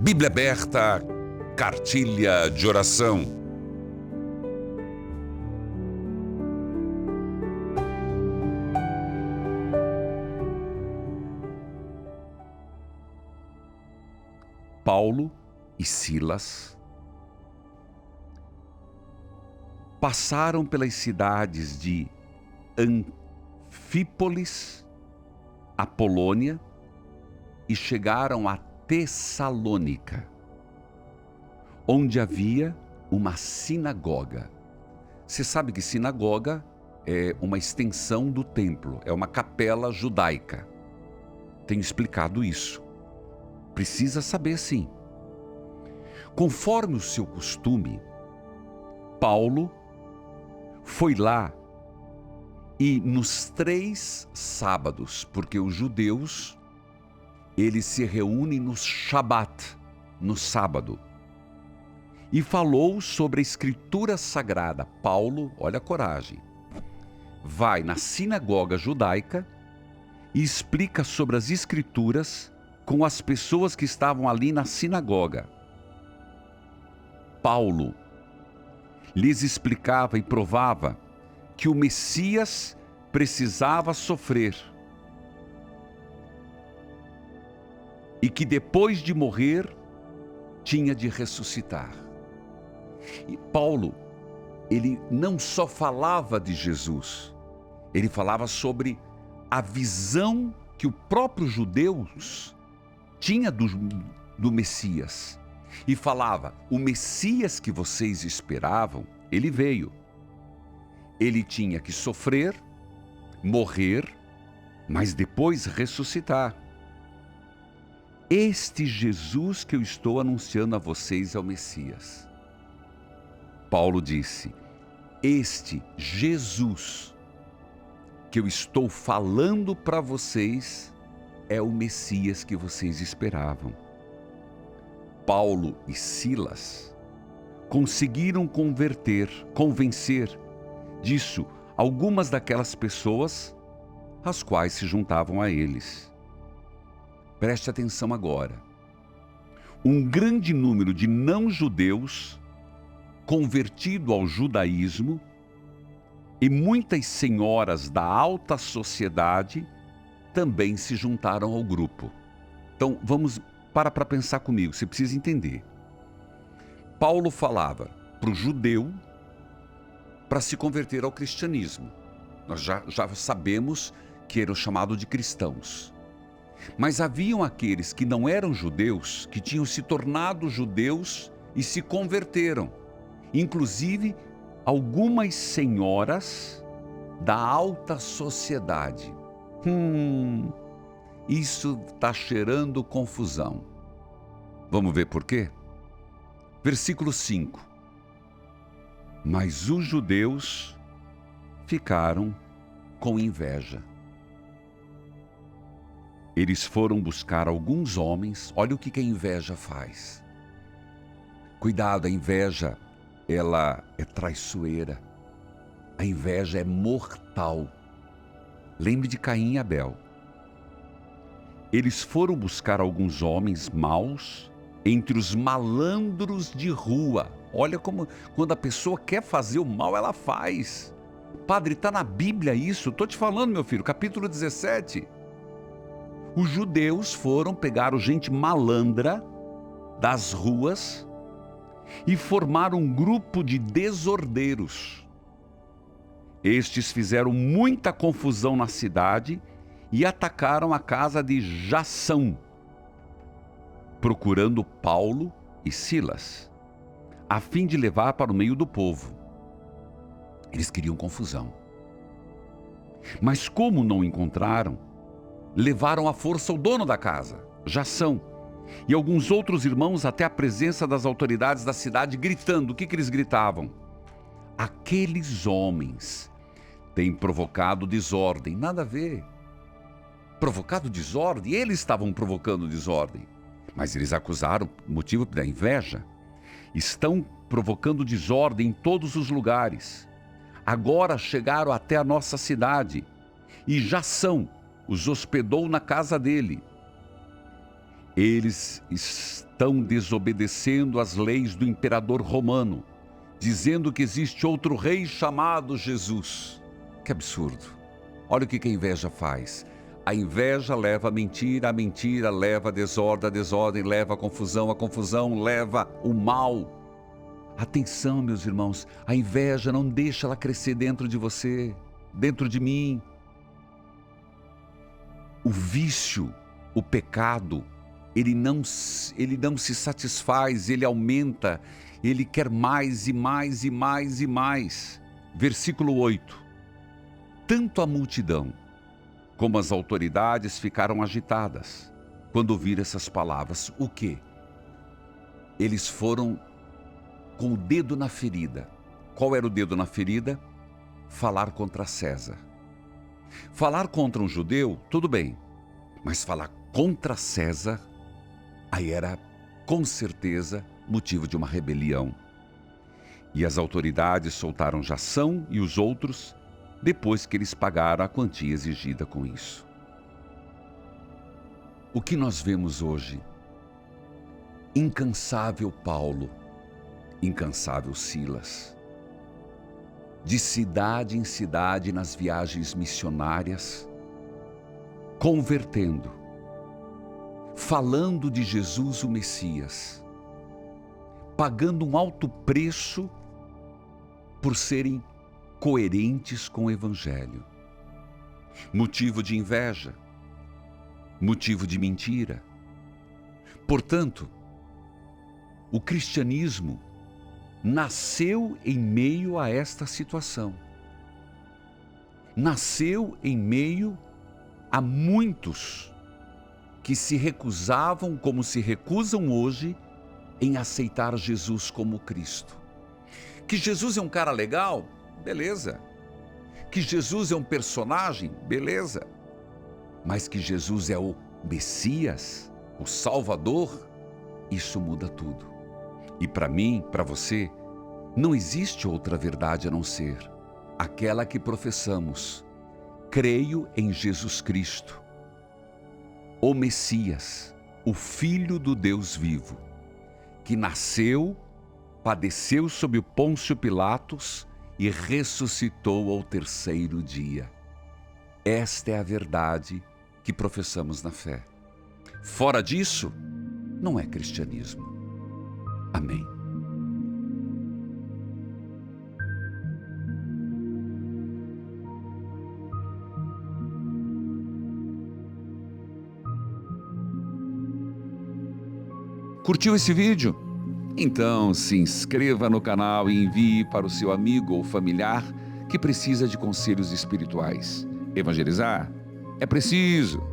Bíblia aberta, cartilha de oração. Paulo e Silas passaram pelas cidades de Anfípolis, Apolônia, e chegaram a Tessalônica, onde havia uma sinagoga. Você sabe que sinagoga é uma extensão do templo, é uma capela judaica. Tenho explicado isso. Precisa saber, sim. Conforme o seu costume, Paulo foi lá e nos 3 sábados, porque os judeus, eles se reúnem no Shabat, no sábado, e falou sobre a escritura sagrada. Paulo, olha a coragem, vai na sinagoga judaica e explica sobre as escrituras com as pessoas que estavam ali na sinagoga. Paulo lhes explicava e provava que o Messias precisava sofrer e que depois de morrer tinha de ressuscitar. E Paulo, ele não só falava de Jesus, ele falava sobre a visão que o próprio judeus tinha do Messias. E falava, o Messias que vocês esperavam, ele veio. Ele tinha que sofrer, morrer, mas depois ressuscitar. Este Jesus que eu estou anunciando a vocês é o Messias. Paulo disse, este Jesus que eu estou falando para vocês é o Messias que vocês esperavam. Paulo e Silas conseguiram convencer disso algumas daquelas pessoas as quais se juntavam a eles. Preste atenção agora. Um grande número de não-judeus convertido ao judaísmo e muitas senhoras da alta sociedade também se juntaram ao grupo. Então vamos para pensar comigo, você precisa entender. Paulo falava para o judeu para se converter ao cristianismo. Nós já sabemos que eram chamados de cristãos. Mas haviam aqueles que não eram judeus, que tinham se tornado judeus e se converteram. Inclusive, algumas senhoras da alta sociedade. Isso está cheirando confusão. Vamos ver por quê? Versículo 5. Mas os judeus ficaram com inveja. Eles foram buscar alguns homens. Olha o que a inveja faz. Cuidado, a inveja, ela é traiçoeira. A inveja é mortal. Lembre de Caim e Abel. Eles foram buscar alguns homens maus entre os malandros de rua. Olha como quando a pessoa quer fazer o mal, ela faz. Padre, está na Bíblia isso? Estou te falando, meu filho, capítulo 17. Os judeus foram pegar gente malandra das ruas e formaram um grupo de desordeiros. Estes fizeram muita confusão na cidade e atacaram a casa de Jação, procurando Paulo e Silas, a fim de levar para o meio do povo. Eles queriam confusão. Mas como não encontraram, levaram à força o dono da casa, Jação, e alguns outros irmãos até a presença das autoridades da cidade, gritando. O que eles gritavam? Aqueles homens têm provocado desordem. Nada a ver. Provocado desordem? Eles estavam provocando desordem. Mas eles acusaram, motivo da inveja. Estão provocando desordem em todos os lugares. Agora chegaram até a nossa cidade e Jação os hospedou na casa dele. Eles estão desobedecendo às leis do imperador romano, dizendo que existe outro rei chamado Jesus. Que absurdo! Olha o que a inveja faz. A inveja leva a mentira leva a desordem leva a confusão leva o mal. Atenção, meus irmãos, a inveja não deixa ela crescer dentro de você, dentro de mim. O vício, o pecado, ele não se satisfaz, ele aumenta, ele quer mais e mais e mais e mais. Versículo 8. Tanto a multidão como as autoridades ficaram agitadas quando ouviram essas palavras. O quê? Eles foram com o dedo na ferida. Qual era o dedo na ferida? Falar contra César. Falar contra um judeu, tudo bem, mas falar contra César, aí era, com certeza, motivo de uma rebelião. E as autoridades soltaram Jação e os outros, depois que eles pagaram a quantia exigida com isso. O que nós vemos hoje? Incansável Paulo, incansável Silas, de cidade em cidade nas viagens missionárias, convertendo, falando de Jesus o Messias, pagando um alto preço por serem coerentes com o Evangelho. Motivo de inveja, motivo de mentira. Portanto, o cristianismo nasceu em meio a esta situação. Nasceu em meio a muitos que se recusavam, como se recusam hoje, em aceitar Jesus como Cristo. Que Jesus é um cara legal? Beleza. Que Jesus é um personagem? Beleza. Mas que Jesus é o Messias, o Salvador? Isso muda tudo. E para mim, para você, não existe outra verdade a não ser aquela que professamos. Creio em Jesus Cristo, o Messias, o Filho do Deus vivo, que nasceu, padeceu sob o Pôncio Pilatos e ressuscitou ao terceiro dia. Esta é a verdade que professamos na fé. Fora disso, não é cristianismo. Amém. Curtiu esse vídeo? Então se inscreva no canal e envie para o seu amigo ou familiar que precisa de conselhos espirituais. Evangelizar é preciso.